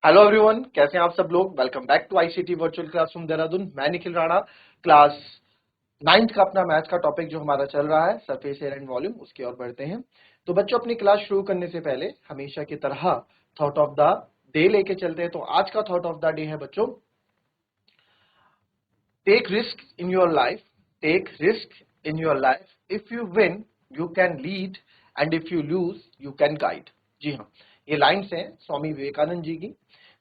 Hello everyone, कैसे हैं आप सब लोग। Welcome back to ICT virtual classroom Dehradun. मैं निखिल राणा। क्लास 9th का अपना मैथ्स का टॉपिक जो हमारा चल रहा है सरफेस एरिया एंड वॉल्यूम, उसकी ओर बढ़ते हैं। तो बच्चों, अपनी क्लास शुरू करने से पहले हमेशा की तरह थॉट ऑफ द डे लेके चलते हैं। तो आज का थॉट ऑफ द डे है बच्चों, take risk in your life. Take risk in your life. If you win you can lead, and if you lose you can guide. जी हाँ, ये लाइन्स हैं स्वामी विवेकानंद जी की।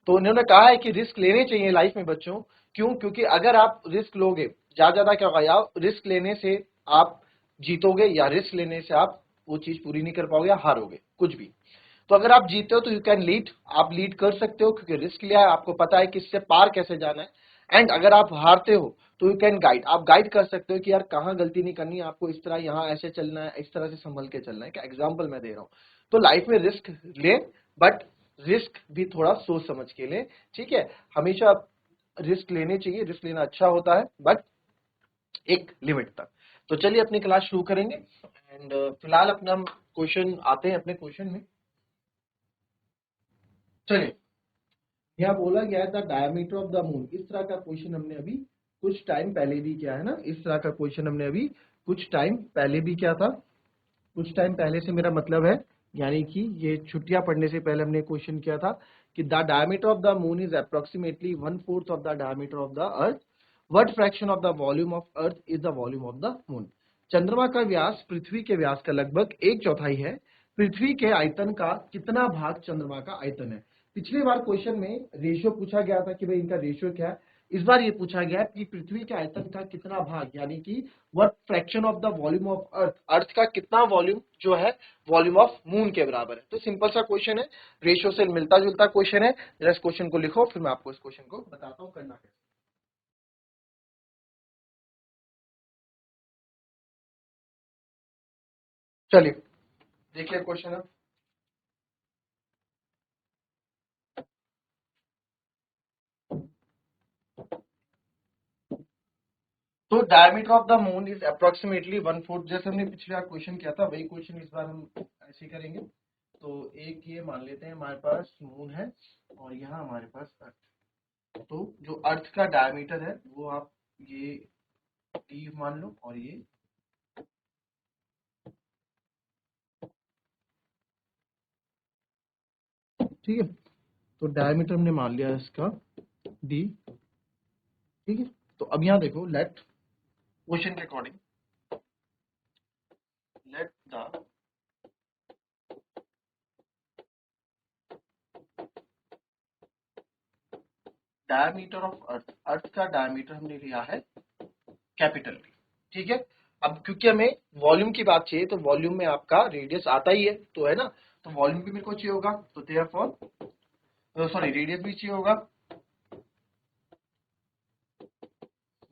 तो उन्होंने कहा है कि रिस्क लेने चाहिए लाइफ में बच्चों। क्यों? क्योंकि अगर आप रिस्क लोगे, ज्यादा क्या होगा, या रिस्क लेने से आप जीतोगे, या रिस्क लेने से आप वो चीज पूरी नहीं कर पाओगे या हारोगे कुछ भी। तो अगर आप जीते हो तो यू कैन लीड, आप लीड कर सकते हो क्योंकि रिस्क लिया है, आपको पता है कि इससे पार कैसे जाना है। एंड अगर आप हारते हो तो यू कैन गाइड, आप गाइड कर सकते हो कि यार कहाँ गलती नहीं करनी है, आपको इस तरह यहाँ ऐसे चलना है, इस तरह से संभल के चलना है। क्या एग्जाम्पल मैं दे रहा हूँ। तो लाइफ में रिस्क ले, बट रिस्क भी थोड़ा सोच समझ के ले। ठीक है, हमेशा रिस्क लेने चाहिए, रिस्क लेना अच्छा होता है, बट एक लिमिट तक। तो चलिए अपनी क्लास शुरू करेंगे। एंड फिलहाल अपना क्वेश्चन आते हैं अपने क्वेश्चन में। चलिए, यहाँ बोला गया है the diameter of the moon. इस तरह का क्वेश्चन हमने अभी कुछ टाइम पहले भी किया है ना। इस तरह का क्वेश्चन हमने अभी कुछ टाइम पहले भी किया था। कुछ टाइम पहले से मेरा मतलब है यानी कि ये छुट्टियां पढ़ने से पहले हमने क्वेश्चन किया था कि the diameter of the moon is approximately 1/4 of the diameter of the earth. What fraction of the volume of earth is the volume of the moon. चंद्रमा का व्यास पृथ्वी के व्यास का लगभग 1/4 है। पृथ्वी के आयतन का कितना भाग चंद्रमा का आयतन है। पिछली बार क्वेश्चन में रेशियो पूछा गया था कि भाई इनका रेशियो क्या है। इस बार ये पूछा गया है कि पृथ्वी के आयतन का कितना भाग, यानी कि what fraction of the volume of earth, earth का कितना वॉल्यूम जो है वॉल्यूम ऑफ मून के बराबर है। तो सिंपल सा क्वेश्चन है, रेशियो से मिलता जुलता क्वेश्चन है। जरा इस क्वेश्चन को लिखो, फिर मैं आपको इस क्वेश्चन को बताता हूँ करना कैसे। चलिए देखिए क्वेश्चन है। तो diameter of the moon is approximately 1/4। जैसे हमने पिछले बार क्वेश्चन किया था वही क्वेश्चन इस बार हम ऐसे करेंगे। तो एक ये मान लेते हैं हमारे पास मून है और यहाँ हमारे पास अर्थ। तो जो अर्थ का डायमीटर है वो आप ये डी मान लो, और ये ठीक है। तो डायमीटर हमने मान लिया इसका डी। ठीक है, तो अब यहाँ देखो, लेट क्वेश्चन के according, let the diameter of earth, earth का डायमीटर हमने लिया है कैपिटल डी। ठीक है, अब क्योंकि हमें वॉल्यूम की बात चाहिए तो वॉल्यूम में आपका रेडियस आता ही है, तो है ना। तो वॉल्यूम भी मेरे को चाहिए होगा, तो देयरफॉर सॉरी रेडियस भी चाहिए होगा।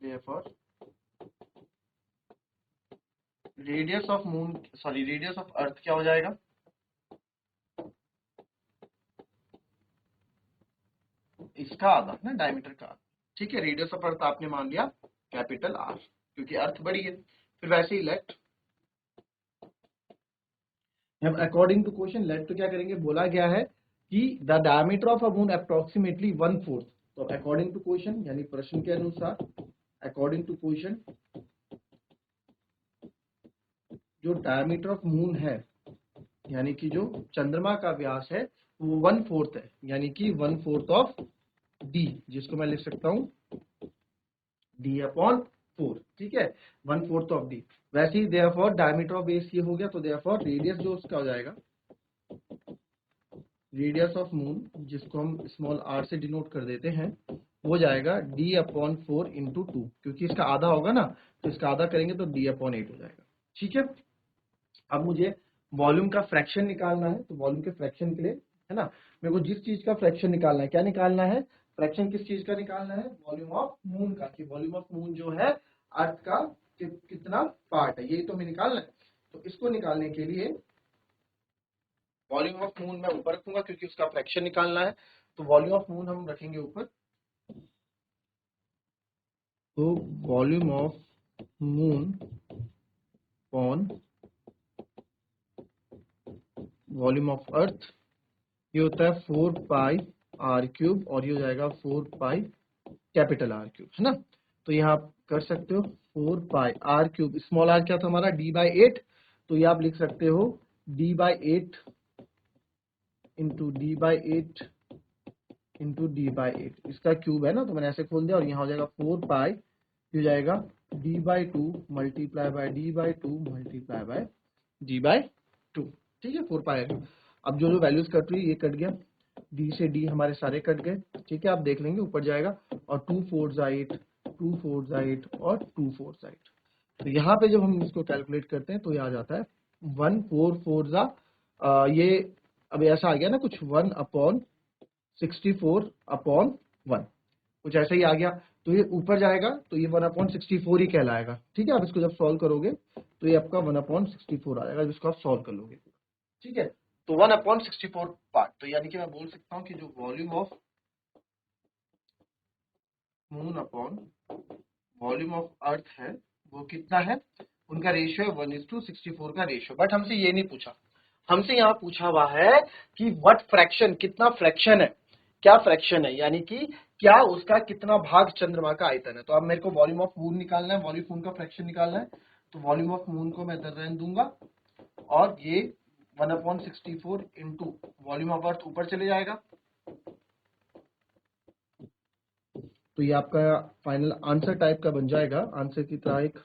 Therefore radius of moon, sorry radius of earth क्या हो जाएगा, इसका आधा ना, डायमीटर का। ठीक है, रेडियस ऑफ अर्थ आपने मान लिया कैपिटल आर, क्योंकि अर्थ बड़ी है। फिर वैसे ही लेट, अब अकॉर्डिंग टू क्वेश्चन लेट तो क्या करेंगे, बोला गया है कि the diameter of a moon approximately 1/4। तो अकॉर्डिंग टू क्वेश्चन यानी प्रश्न के अनुसार, अकॉर्डिंग टू क्वेश्चन जो डायमीटर ऑफ मून है यानी कि जो चंद्रमा का व्यास है वो 1/4 है, यानी कि 1/4 ऑफ डी, जिसको मैं लिख सकता हूं डी अपॉन 4। ठीक है, 1/4 ऑफ डी। वैसे ही देयरफॉर डायमीटर ऑफ बेस ये हो गया, तो देयरफॉर रेडियस जो उसका हो जाएगा, रेडियस ऑफ मून जिसको हम स्मॉल आर से डिनोट कर देते हैं, वो जाएगा डी अपॉन 4 इंटू 2, क्योंकि इसका आधा होगा ना, तो इसका आधा करेंगे तो डी अपॉन 8 हो जाएगा। ठीक है, अब मुझे वॉल्यूम का फ्रैक्शन निकालना है। तो वॉल्यूम के फ्रैक्शन के लिए, है ना, मेरे को जिस चीज का फ्रैक्शन निकालना है, क्या निकालना है, फ्रैक्शन किस चीज का निकालना है, वॉल्यूम ऑफ मून का। कि वॉल्यूम ऑफ मून जो है अर्थ का कितना पार्ट है, यही तो हमें निकालना है। तो इसको निकालने के लिए वॉल्यूम ऑफ मून मैं ऊपर रखूंगा क्योंकि उसका फ्रैक्शन निकालना है। तो वॉल्यूम ऑफ मून हम रखेंगे ऊपर। तो volume of moon on volume of अर्थ ये होता है 4 पाई आर क्यूब और ये हो जाएगा 4 पाई कैपिटल आर क्यूब, है ना। तो यहाँ आप कर सकते हो 4 पाई आर क्यूब, स्मॉल आर क्या था हमारा d/8, तो ये आप लिख सकते हो d/8 into d/8 into d/8, इसका क्यूब है ना, तो मैंने ऐसे खोल दिया और यहाँ हो जाएगा 4 पाई, हो जाएगा d/2 multiply by d/2 multiply by d/2, ठीक है 4 पाई। अब जो जो वैल्यूज कट रही है ये कट गया, d से d हमारे सारे कट गए, ठीक है, आप देख लेंगे ऊपर जाएगा, और 2 4 8, 2 4 8 और 2 4 8। तो यहाँ पे जब हम इसको कैलकुलेट करते हैं तो ये आ जाता है 1 4 4 ये अब ऐसा आ गया ना कुछ 1/64/1, कुछ ऐसा ही आ गया, तो ये ऊपर जाएगा तो ये 1/64 ही कहलाएगा, ठीक है। आप इसको जब सॉल्व करोगे तो ये आपका 1/64 आ जाएगा जिसको आप सॉल्व कर लोगे, ठीक है। तो 1/64 पार्ट, तो यानी कि मैं बोल सकता हूँ कि जो volume of moon upon volume of अर्थ है वो कितना है, उनका रेशियो है 1:64 का रेशियो। बट हमसे ये नहीं पूछा, हमसे यहाँ पूछा हुआ है कि व्हाट फ्रैक्शन, कितना फ्रैक्शन है, क्या फ्रैक्शन है, यानी कि क्या उसका कितना भाग चंद्रमा का आयतन है। तो अब मेरे को वॉल्यूम ऑफ मून निकालना है, वॉल्यूम मून का फ्रैक्शन निकालना है, तो वॉल्यूम ऑफ मून को मैं इधर रहने दूंगा और ये 1/64 इंटू वॉल्यूम ऑफ अर्थ ऊपर चले जाएगा, तो ये आपका फाइनल आंसर टाइप का बन जाएगा, आंसर की तरह एक,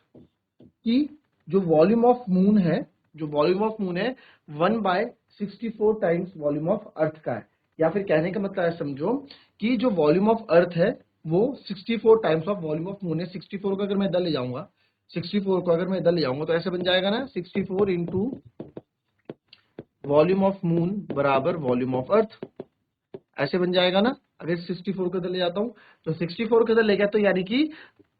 कि जो वॉल्यूम ऑफ मून है, जो वॉल्यूम ऑफ मून है 1/64 टाइम्स वॉल्यूम ऑफ अर्थ का है, या फिर कहने का मतलब है समझो कि जो वॉल्यूम ऑफ अर्थ है वो 64 times of volume of moon है। 64 को अगर मैं इधर ले जाऊंगा, 64 को अगर मैं इधर ले जाऊंगा तो ऐसे बन जाएगा ना 64 इंटू वॉल्यूम ऑफ मून बराबर वॉल्यूम ऑफ अर्थ, ऐसे बन जाएगा ना। अगर 64 को इधर ले जाता हूं तो 64 को इधर ले गया तो यानी कि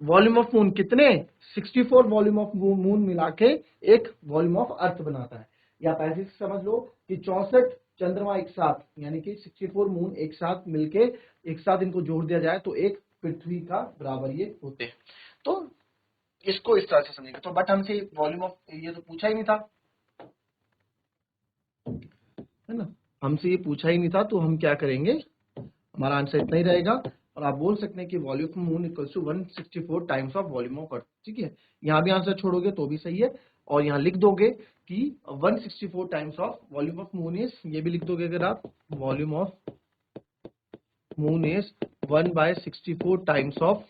वॉल्यूम ऑफ मून कितने, 64 वॉल्यूम ऑफ मून मिला के एक वॉल्यूम ऑफ अर्थ बनाता है। या आप ऐसे समझ लो कि 64 चंद्रमा एक साथ, यानी कि 64 मून एक साथ मिलके, एक साथ इनको जोड़ दिया जाए तो एक पृथ्वी का बराबर ये होते हैं। तो इसको इस तरह से समझेंगे। तो बट हमसे वॉल्यूम ऑफ ये तो पूछा ही नहीं था, है ना, हमसे ये पूछा ही नहीं था, तो हम क्या करेंगे, हमारा आंसर इतना ही रहेगा। और आप बोल सकते हैं कि volume of moon equals to 164 times of volume of earth, ठीक है। यहाँ भी आंसर छोड़ोगे तो भी सही है, और यहाँ लिख दोगे कि 164 times of volume of moon is, ये भी लिख दोगे अगर आप, volume of moon is 1/64 times of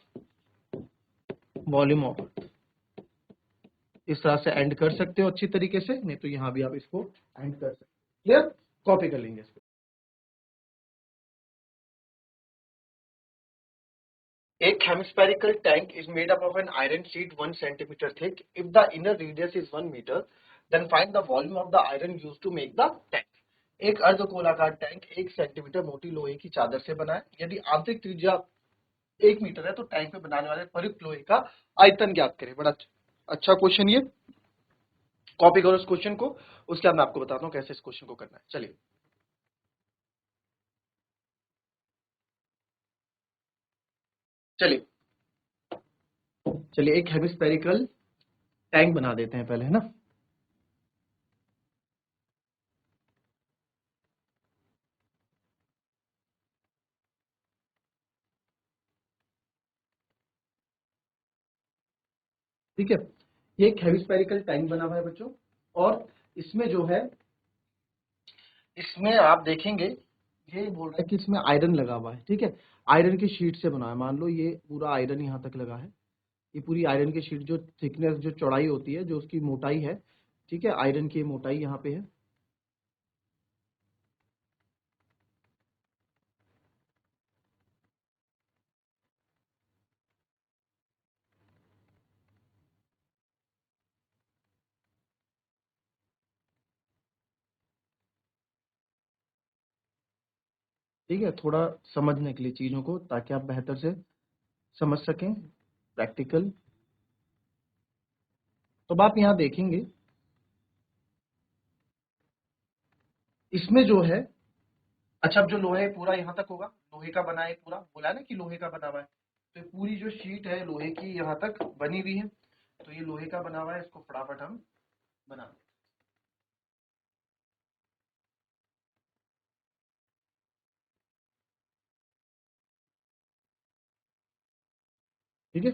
volume of अर्थ। इस तरह से एंड कर सकते हो अच्छी तरीके से, नहीं तो यहाँ भी आप इसको एंड कर सकते हो। क्लियर, कॉपी कर लेंगे इसको। A hemispherical tank is made up of an iron sheet 1 centimeter thick. If the inner radius is 1 meter, then find the volume of the iron used to make the tank. एक अर्धगोलाकार tank 1 centimetre मोटी लोहे की चादर से बना है। यदि आंतरिक त्रिज्या 1 मीटर है तो टैंक में बनाने वाले प्रयुक्त लोहे का आयतन ज्ञात करें। बड़ा अच्छा क्वेश्चन ये, कॉपी करो इस क्वेश्चन को, उसके बाद मैं आपको बताता हूँ कैसे इस क्वेश्चन को करना है। चलिए चलिए चलिए एक हेमिस्फेरिकल टैंक बना देते हैं पहले, है ना। ठीक है, ये एक हेमिस्फेरिकल टैंक बना हुआ है बच्चों, और इसमें जो है, इसमें आप देखेंगे ये बोल रहा है कि इसमें आयरन लगा हुआ है, ठीक है, आयरन की शीट से बना है। मान लो ये पूरा आयरन यहाँ तक लगा है, ये पूरी आयरन की शीट, जो थिकनेस, जो चौड़ाई होती है, जो उसकी मोटाई है, ठीक है, आयरन की मोटाई यहाँ पे है। ठीक है, थोड़ा समझने के लिए चीजों को, ताकि आप बेहतर से समझ सकें, प्रैक्टिकल। तो आप यहाँ देखेंगे इसमें जो है, अच्छा अब जो लोहे पूरा यहाँ तक होगा, लोहे का बना है पूरा, बोला है ना कि लोहे का बना हुआ है, तो ये पूरी जो शीट है लोहे की यहाँ तक बनी हुई है, तो ये लोहे का बना हुआ है, इसको फटाफट हम बना दें। ठीक है।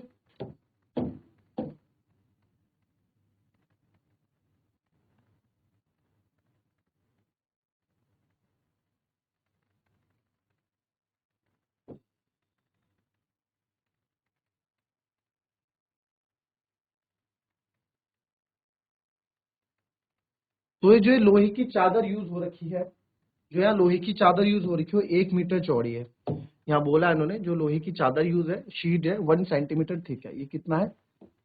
तो ये जो लोहे की चादर यूज हो रखी है, जो यहाँ लोहे की चादर यूज हो रखी है 1 मीटर चौड़ी है। यहाँ बोला इन्होंने जो लोहे की चादर यूज है, शीट है 1 सेंटीमीटर थिक है। ये कितना है?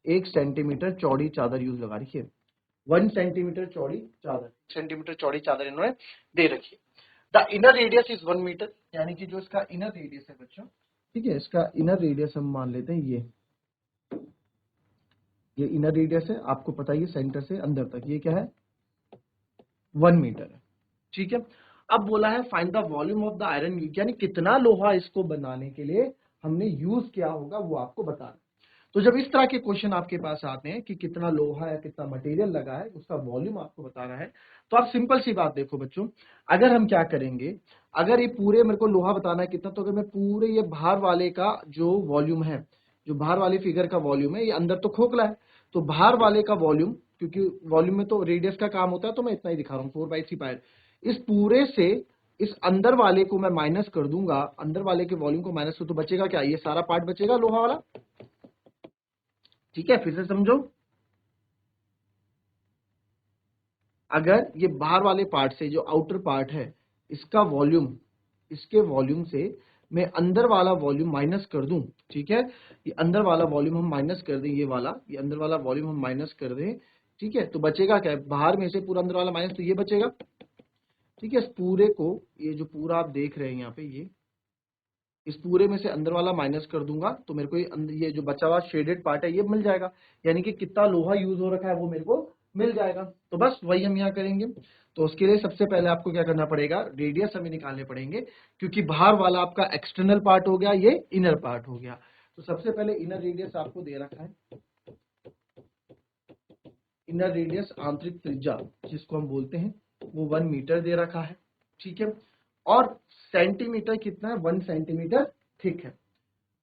1 सेंटीमीटर चौड़ी चादर यूज लगा रखी है। 1 सेंटीमीटर चौड़ी चादर, सेंटीमीटर चौड़ी चादर इन्होंने दे रखी है। The inner radius is 1 metre, यानी कि जो इसका इनर रेडियस है बच्चों, ठीक है, इसका इनर रेडियस हम मान लेते हैं ये इनर रेडियस है, आपको पता ही है सेंटर से अंदर तक ये क्या है? 1 मीटर है। ठीक है। अब बोला है find the volume of the iron, यानी कितना लोहा इसको बनाने के लिए हमने यूज किया होगा वो आपको बताना है। तो जब इस तरह के क्वेश्चन आपके पास आते हैं कि कितना लोहा है, कितना मटेरियल लगा है, उसका वॉल्यूम आपको बताना है, तो आप सिंपल सी बात देखो बच्चों, अगर हम क्या करेंगे, अगर ये पूरे मेरे को लोहा बताना है कितना, तो अगर मैं पूरे ये बाहर वाले का जो वॉल्यूम है, जो बाहर वाले फिगर का वॉल्यूम है, ये अंदर तो खोखला है, तो बाहर वाले का वॉल्यूम, क्योंकि वॉल्यूम में तो रेडियस का काम होता है, तो मैं इतना ही दिखा रहा हूँ 4/3 पाई। इस पूरे से इस अंदर वाले को मैं माइनस कर दूंगा, अंदर वाले के वॉल्यूम को माइनस कर, तो बचेगा क्या? ये सारा पार्ट बचेगा लोहा वाला। ठीक है, फिर से समझो, अगर ये बाहर वाले पार्ट से जो आउटर पार्ट है इसका वॉल्यूम, इसके वॉल्यूम से मैं अंदर वाला वॉल्यूम माइनस कर दूं, ठीक है, ये अंदर वाला वॉल्यूम हम माइनस कर दें, ये वाला, ये अंदर वाला वॉल्यूम हम माइनस कर दें, ठीक है, तो बचेगा क्या? बाहर में से पूरा अंदर वाला माइनस, तो ये बचेगा। ठीक है, इस पूरे को, ये जो पूरा आप देख रहे हैं यहाँ पे, ये इस पूरे में से अंदर वाला माइनस कर दूंगा, तो मेरे को ये जो बचा हुआ शेडेड पार्ट है ये मिल जाएगा, यानी कि कितना लोहा यूज हो रखा है वो मेरे को मिल जाएगा। तो बस वही हम यहाँ करेंगे। तो उसके लिए सबसे पहले आपको क्या करना पड़ेगा? रेडियस हमें निकालने पड़ेंगे, क्योंकि बाहर वाला आपका एक्सटर्नल पार्ट हो गया, ये इनर पार्ट हो गया। तो सबसे पहले इनर रेडियस आपको दे रखा है, इनर रेडियस आंतरिक त्रिज्या जिसको हम बोलते हैं, वो 1 मीटर दे रखा है। ठीक है, और सेंटीमीटर कितना है? 1 सेंटीमीटर थिक है।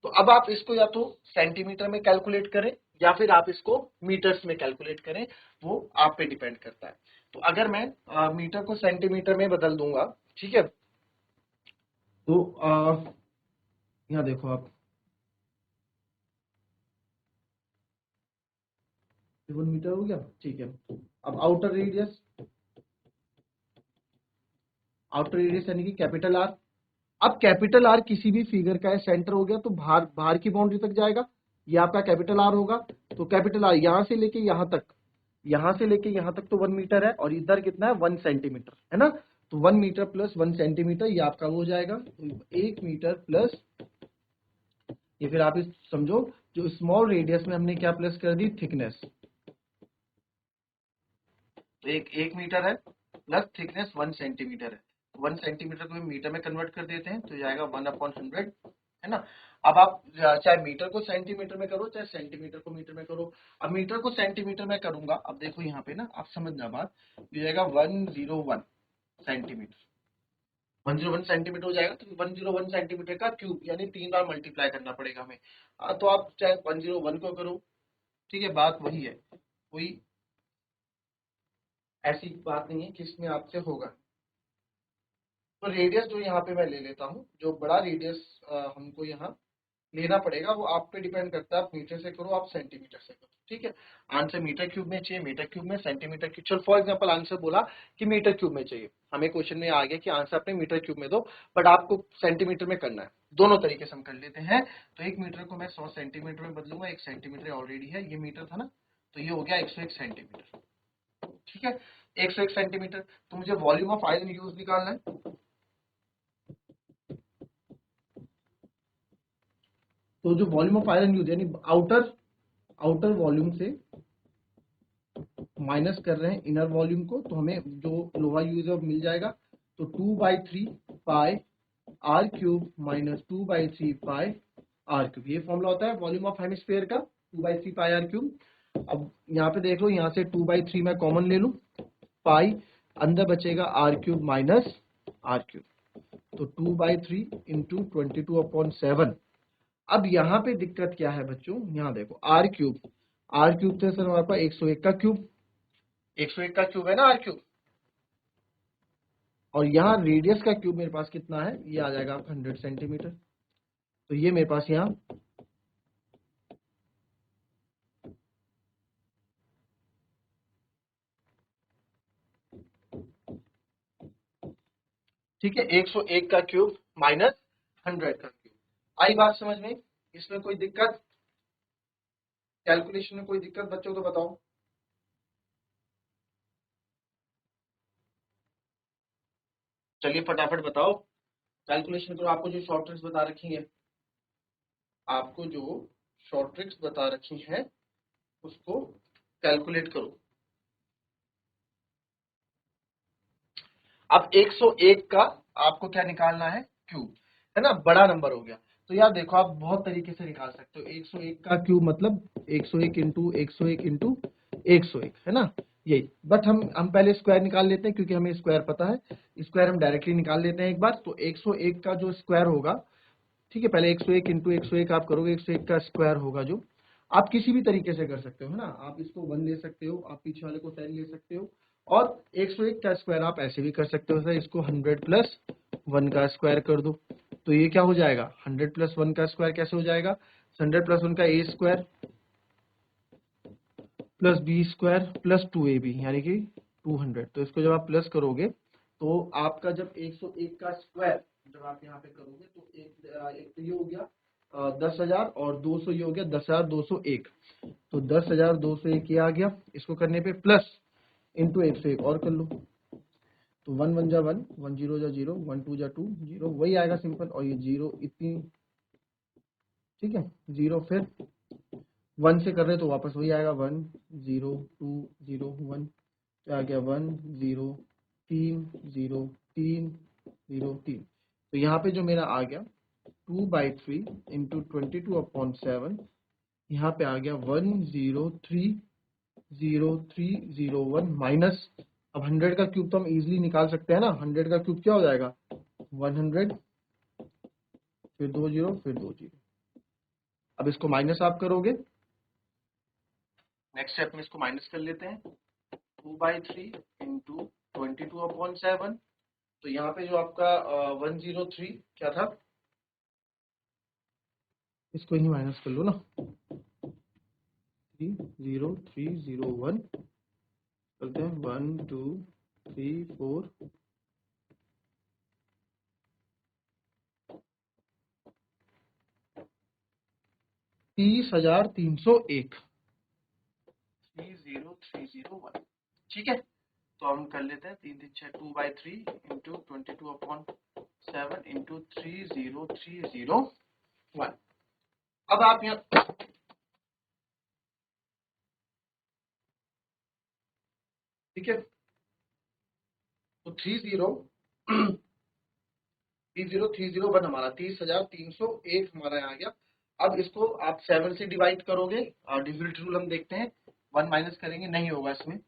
तो अब आप इसको या तो सेंटीमीटर में कैलकुलेट करें या फिर आप इसको मीटर्स में कैलकुलेट करें, वो आप पे डिपेंड करता है। तो अगर मैं मीटर को सेंटीमीटर में बदल दूंगा, ठीक है, तो यहाँ देखो आप, 1 मीटर हो गया। ठीक है, अब आउटर रेडियस यानी कि कैपिटल आर। अब कैपिटल आर किसी भी फिगर का सेंटर हो गया, तो बाहर बाहर की बाउंड्री तक जाएगा, ये आपका कैपिटल आर होगा। तो कैपिटल आर यहां से लेके यहां तक, यहां से लेके यहां तक तो 1 मीटर है, और इधर कितना है? 1 सेंटीमीटर है ना। तो 1 मीटर प्लस 1 सेंटीमीटर ये आपका हो जाएगा, तो 1 मीटर प्लस, ये फिर आप इस समझो, जो स्मॉल रेडियस में हमने क्या प्लस कर दी? थिकनेस। तो एक मीटर है प्लस थिकनेस 1 सेंटीमीटर है, 1 सेंटीमीटर को मीटर में कन्वर्ट कर देते हैं, तो जाएगा 1/100, है ना। अब आप चाहे मीटर को सेंटीमीटर में करो, चाहे सेंटीमीटर को मीटर में करो। अब मीटर को सेंटीमीटर में करूंगा, अब देखो यहाँ पे ना, आप समझना बात, ये जाएगा 101 सेंटीमीटर, 101 सेंटीमीटर हो जाएगा। तो 101 सेंटीमीटर का क्यूब, यानी 3 बार मल्टीप्लाई करना पड़ेगा हमें। तो आप चाहे 101 को करो, ठीक है, बात वही है, कोई ऐसी बात नहीं है कि इसमें आपसे होगा। तो रेडियस जो यहाँ पे मैं ले लेता हूँ, जो बड़ा रेडियस हमको यहाँ लेना पड़ेगा, वो आप पे डिपेंड करता है, आप मीटर से करो, आप सेंटीमीटर से करो। ठीक है, आंसर मीटर क्यूब में चाहिए, मीटर क्यूब में, सेंटीमीटर क्यूब, चल फॉर एग्जांपल आंसर बोला कि मीटर क्यूब में चाहिए, हमें क्वेश्चन में आ गया कि आंसर अपने मीटर क्यूब में दो, बट आपको सेंटीमीटर में करना है। दोनों तरीके से हम कर लेते हैं। तो 1 मीटर को मैं 100 सेंटीमीटर में बदलूंगा, 1 सेंटीमीटर ऑलरेडी है, ये मीटर था ना, तो ये हो गया 101 सेंटीमीटर। ठीक है, 101 सेंटीमीटर। तो मुझे वॉल्यूम ऑफ आयरन यूज निकालना है। तो जो वॉल्यूम ऑफ आयरन यूज, यानी आउटर वॉल्यूम से माइनस कर रहे हैं इनर वॉल्यूम को, तो हमें जो लोहा यूज है वो मिल जाएगा। तो 2/3 pi r cube minus 2/3 pi r cube, ये फॉर्मूला होता है वॉल्यूम ऑफ हेमिस्फीयर का, 2/3 पाई आर क्यूब। अब यहाँ पे देख लो, यहाँ से 2/3 मैं कॉमन ले लूं, पाई अंदर बचेगा R cube minus R cube, तो 2/3 इंटू 22/7 अब यहाँ पे दिक्कत क्या है बच्चों, यहाँ देखो आर क्यूब थे सर हमारे पास 101 का क्यूब, 101 का क्यूब है ना आर क्यूब, और यहाँ रेडियस का क्यूब मेरे पास कितना है, ये आ जाएगा आपका 100 सेंटीमीटर। तो ये मेरे पास यहाँ ठीक है, 101 का क्यूब माइनस 100 का क्यूब। आई बात समझ में? इसमें कोई दिक्कत, कैलकुलेशन में कोई दिक्कत बच्चों तो बताओ। चलिए फटाफट बताओ, कैलकुलेशन करो। आपको जो शॉर्ट ट्रिक्स बता रखी है, आपको जो शॉर्ट ट्रिक्स बता रखी है उसको कैलकुलेट करो। अब 101 का आपको क्या निकालना है, क्यूब, है ना, बड़ा नंबर हो गया। तो यार देखो आप बहुत तरीके से निकाल सकते हो। 101 का क्यूब मतलब 101 इंटू 101 इंटू 101, है ना, यही। बट हम पहले स्क्वायर निकाल लेते हैं क्योंकि हमें स्क्वायर पता है, स्क्वायर हम डायरेक्टली निकाल लेते हैं एक बार। तो 101 का जो स्क्वायर होगा, ठीक है, पहले 101 इंटू 101 आप करोगे, 101 का स्क्वायर होगा जो, आप किसी भी तरीके से कर सकते हो, है ना, आप इसको 1 ले सकते हो, आप पीछे वाले को 10 ले सकते हो, और 101 का स्क्वायर आप ऐसे भी कर सकते हो सर, इसको 100 प्लस 1 का स्क्वायर कर दो। तो ये क्या हो जाएगा, 100 प्लस 1 का स्क्वायर कैसे हो जाएगा, 100 प्लस 1 का a square plus b square plus 2ab यानी कि 200। तो इसको जब आप प्लस करोगे तो आपका जब 101 का स्क्वायर जब आप यहाँ पे करोगे तो एक तो ये हो गया 10,000 और 200 ये हो गया 10,201। तो 10,201 ये आ गया, इसको करने पे प्लस इंटू 101 और कर लो। तो 1 1 जा 1, 1 0 जा 0, 1 2 जा 2, 0 वही आएगा सिंपल, और ये 0 इतनी, ठीक है, 0 फिर 1 से कर रहे तो वापस वही आएगा, 1 0 2 0 1, क्या आ गया 1 0 3 0 3 0 3। तो यहाँ पे जो मेरा आ गया 2/3 इंटू 22/7, यहाँ पे आ गया 1030301 माइनस, अब 100 का क्यूब तो हम इजीली निकाल सकते हैं ना, 100 का क्यूब क्या हो जाएगा 100 फिर 2 0 फिर 2 0। अब इसको माइनस आप करोगे, नेक्स्ट स्टेप में इसको माइनस कर लेते हैं, 2/3 इंटू 22/7। तो यहाँ पे जो आपका 103 क्या था, इसको ही माइनस कर लो ना, 30301 करते हैं, 1 2 3 4 30,301, 30301, ठीक है। तो हम कर लेते हैं 3 3 6 2/3 इंटू 22/7 इंटू 30301। अब आप यहाँ, ठीक है, तो 30301 हमारा 30,301 हमारा यहाँ आ गया। अब इसको आप 7 से डिवाइड करोगे, और डिविजन रूल हम देखते हैं, 1 माइनस करेंगे नहीं होगा इसमें,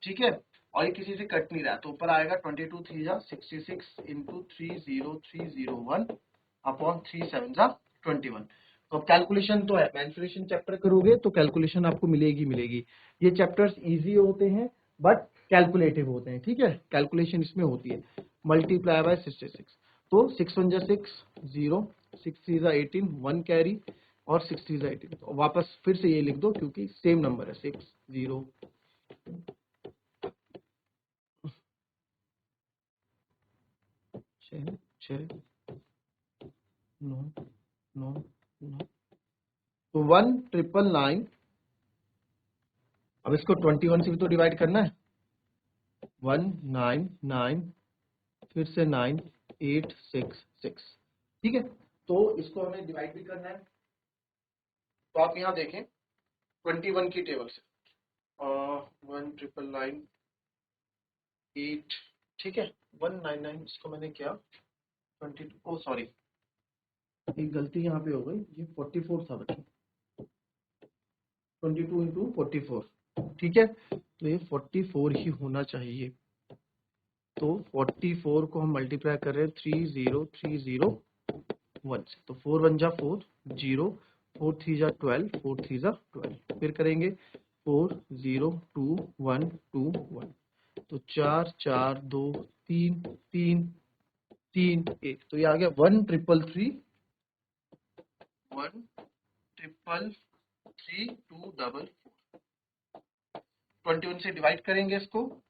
ठीक है, और ये किसी से कट नहीं रहा, तो ऊपर आएगा 22 3 जा 66 इंटू 30301 अपॉन 3 7 जा 21। तो अब कैलकुलेशन तो है, मैन्सुरेशन चैप्टर करोगे तो कैलकुलेशन आपको मिलेगी। ये चैप्टर्स इजी होते हैं बट कैलकुलेटिव होते हैं, ठीक है, कैलकुलेशन इसमें होती है। मल्टीप्लाई बाय 66, तो 6 1 जा 6 0, 6 3 जा 18, 1 कैरी, और 6 3 जा 18। तो वापस फिर से ये लिख दो क्योंकि सेम नंबर है, 6 0 6 6 9 9 9, तो 1999। अब इसको 21 से भी तो डिवाइड करना है, 199 फिर से 9866, ठीक है, तो इसको हमें डिवाइड भी करना है। तो आप यहाँ देखें 21 की टेबल से 1,998, ठीक है, 199, इसको मैंने क्या 22, ओ सॉरी एक गलती यहाँ पे हो गई, ये 44 था बच्चों, 22 इंटू 44, ठीक है, तो ये 44 ही होना चाहिए। तो 44 को हम मल्टीप्लाई कर रहे हैं 3030 1 से। तो 4 1 जा 4 0, 4 3 जा 12, 4 3 जा 12। फिर करेंगे 4 0 2 1 2 1। तो 4 4 2 3 3 3 1। तो ये आ गया 1 3 3 1 3 3 2 4 4। 21 से डिवाइड करेंगे इसको।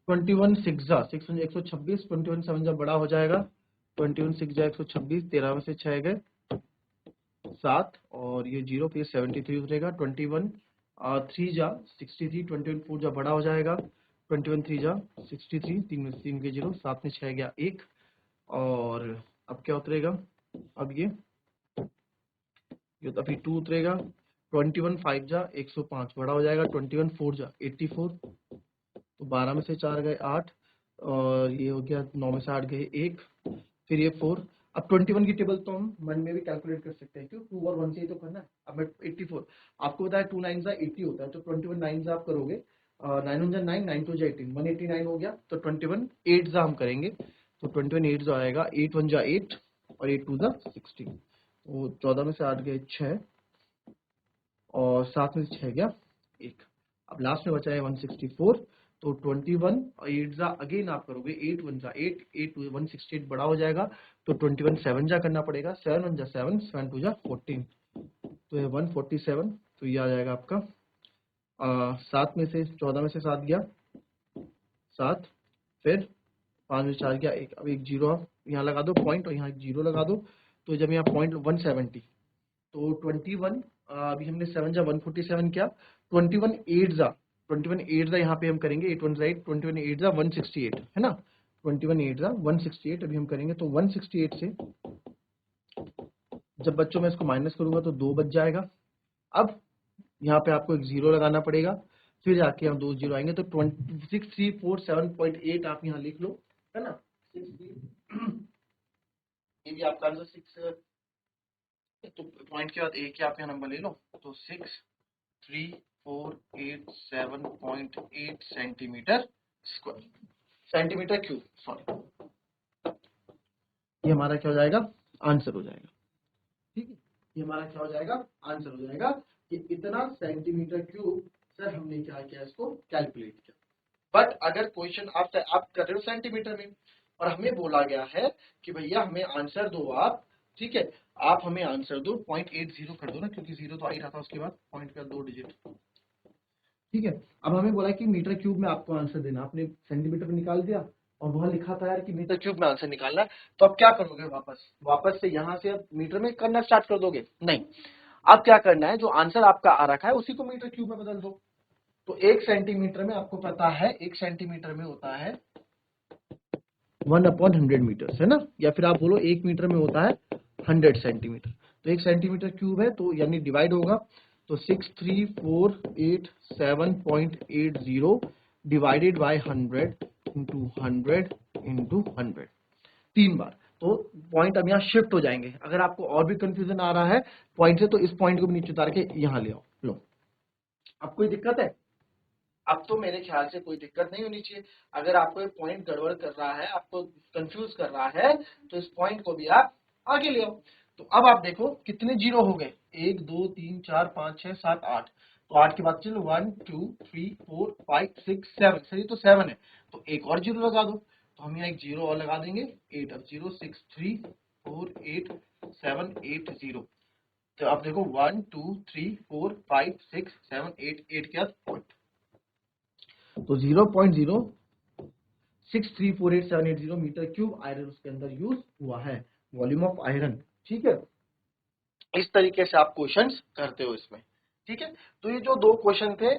21 6 जा 6 126, 21 7 जा बड़ा हो जाएगा, 21 6 जा 126, 13 में से 6 गए 7 और ये 0, फिर 73 उतरेगा। 21 3 जा 63, 21 4 जा बड़ा हो जाएगा, 21 3 जा 63, 3 में से 3 के 0, 7 में 6 गया 1 और अब क्या उतरेगा, अब ये तो अभी 2 उतरेगा। 21 5 जा 105 बड़ा हो जाएगा, 21 4 जा 84, तो 12 में से 4 गए 8 और ये हो गया 9 में से 8 गए 1, फिर ये 4। अब 21 की टेबल तो हम मन में भी कैलकुलेट कर सकते हैं, क्यों 2 और 1 से ही तो करना है। अब मैं 84 आपको बताया 2 9 जा 80 होता है, तो 21 9 जा आप करोगे 9 1 जा 9, 9 2 जा 18, 189 हो गया। तो 21 8 जा हम करेंगे, तो 21 8 जा आएगा, 8 1 जा 8 और 8 2 जा 16। तो 14 में से 8 गए 6 और 7 में से 6 गया 1। अब लास्ट में बचा है 164। तो 21 और 8 जा अगेन आप करोगे, 8 1 जा 8, 8 2 168 बड़ा हो जाएगा, तो 21 7 जा करना पड़ेगा, 7 1 जा 7, 7 2 जा 14, तो ये 147। तो ये आ जाएगा आपका 7 में से 14 में से 7 गया 7, फिर 5 में 4 गया 1। अब एक जीरो आप यहाँ लगा दो पॉइंट और यहाँ एक जीरो लगा दो, तो जब यहाँ पॉइंट 170, तो 21 अभी हमने 7 जा 147 किया, 21 8 जा यहाँ पे हम करेंगे 8 1 8, 21 8 जा 168 है ना, 21 8 जा 168 अभी हम करेंगे। तो 168 से जब बच्चों में इसको माइनस करूंगा तो 2 बच जाएगा। अब यहाँ पे आपको एक जीरो लगाना पड़ेगा, फिर जाके यहाँ 2 जीरो आएंगे, तो 6347.8 आप यहाँ लिख लो, है ना। 6 ये भी आपका आंसर 6, तो पॉइंट के बाद एक ही आप यहाँ नंबर ले लो, तो 6348.7 centimetre square, centimetre cube sorry, ये हमारा क्या हो जाएगा, आंसर हो जाएगा। ठीक है, ये हमारा क्या हो जाएगा, आंसर हो जाएगा कि इतना सेंटीमीटर क्यूब सर हमने क्या किया, इसको कैलकुलेट किया। बट अगर क्वेश्चन आप कर रहे हो सेंटीमीटर में और हमें बोला गया है कि भैया हमें आंसर दो आप, ठीक है, आप हमें आंसर दो 0.80 कर दो ना, क्योंकि 0 तो आ ही रहा था उसके बाद पॉइंट का 2 डिजिट। ठीक है, अब हमें बोला कि मीटर क्यूब में आपको आंसर देना, आपने सेंटीमीटर में निकाल दिया और वहां लिखा था यार कि मीटर क्यूब में आंसर निकालना है, तो अब क्या करोगे, वापस से यहाँ से अब मीटर में करना स्टार्ट कर दोगे, नहीं, अब क्या करना है, जो आंसर आपका आ रखा है उसी को मीटर क्यूब में बदल दो। तो 1 सेंटीमीटर में आपको पता है 1 सेंटीमीटर में होता है 1/100 मीटर, है ना, या फिर आप बोलो 1 मीटर में होता है 100 सेंटीमीटर। तो 1 सेंटीमीटर क्यूब है, तो यानी डिवाइड होगा, तो 63487.80 डिवाइडेड बाय 100 इंटू 100 इंटू 100, 3 बार। तो पॉइंट अब यहाँ शिफ्ट हो जाएंगे। अगर आपको और भी कंफ्यूजन आ रहा है पॉइंट से, तो इस पॉइंट को भी नीचे उतार के यहाँ ले आओ। लो, अब कोई दिक्कत है, अब तो मेरे ख्याल से कोई दिक्कत नहीं होनी चाहिए। अगर आपको एक पॉइंट गड़बड़ कर रहा है, आपको कंफ्यूज कर रहा है, तो इस पॉइंट को भी आप आगे ले आओ। तो अब आप देखो कितने जीरो हो गए, 1 2 3 4 5 6 7 8, तो 8 के बाद चलो 1 2 3 4 5 6 7, सही तो 7 है, तो एक और जीरो लगा दो, तो हम यहाँ एक जीरो और लगा देंगे 8, अब 0 6 3 4 8 7 8 0। तो आप देखो 1 2 3 4 5 6 7 8 8 के बाद पॉइंट, तो 0.06348780 मीटर क्यूब आयरन उसके अंदर यूज हुआ है, वॉल्यूम ऑफ आयरन। ठीक है, इस तरीके से आप क्वेश्चंस करते हो इसमें। ठीक है, तो ये जो 2 क्वेश्चन थे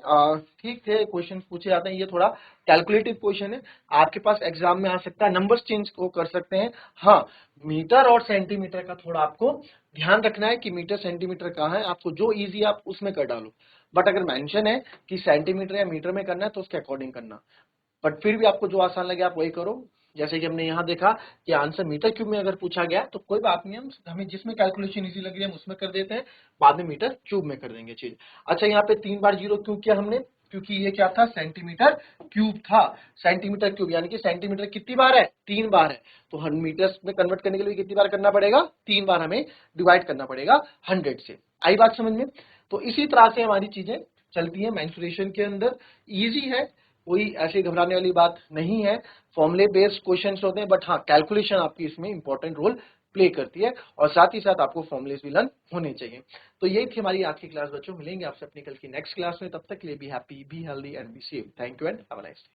ठीक थे, क्वेश्चन पूछे जाते हैं, ये थोड़ा कैलकुलेटिव क्वेश्चन है, आपके पास एग्जाम में आ सकता है, नंबर्स चेंज को कर सकते हैं। हाँ, मीटर और सेंटीमीटर का थोड़ा आपको ध्यान रखना है कि मीटर सेंटीमीटर कहाँ है, आपको जो इजी आप उसमें कर डालो, बट अगर मेंशन है कि सेंटीमीटर या मीटर में करना है तो उसके अकॉर्डिंग करना, बट फिर भी आपको जो आसान लगे आप वही करो, जैसे कि हमने यहाँ देखा कि आंसर मीटर क्यूब में अगर पूछा गया तो कोई बात नहीं, हम हमें जिसमें कैलकुलेशन इजी लग रही है हम उसमें कर देते हैं, बाद में मीटर क्यूब में कर देंगे चीज। अच्छा, यहाँ पे 3 बार 0 क्यों किया हमने? क्योंकि ये क्या था, सेंटीमीटर क्यूब था। सेंटीमीटर क्यूब यानी कि सेंटीमीटर कितनी बार है, 3 बार है, तो 100 मीटर्स में कन्वर्ट करने के लिए कितनी बार करना पड़ेगा, 3 बार हमें डिवाइड करना पड़ेगा 100 से। आई बात समझ में? तो इसी तरह से हमारी चीजें चलती है मेंसुरेशन के अंदर। इजी है, कोई ऐसे घबराने वाली बात नहीं है। फॉर्मूले बेस्ड क्वेश्चंस होते हैं, बट हाँ कैलकुलेशन आपकी इसमें इंपॉर्टेंट रोल प्ले करती है, और साथ ही साथ आपको फॉर्मुलेस भी लर्न होने चाहिए। तो यही थी हमारी आज की क्लास बच्चों, मिलेंगे आपसे अपनी कल की नेक्स्ट क्लास में, तब तक के लिए be happy, be healthy and be safe. Thank you and have a nice day.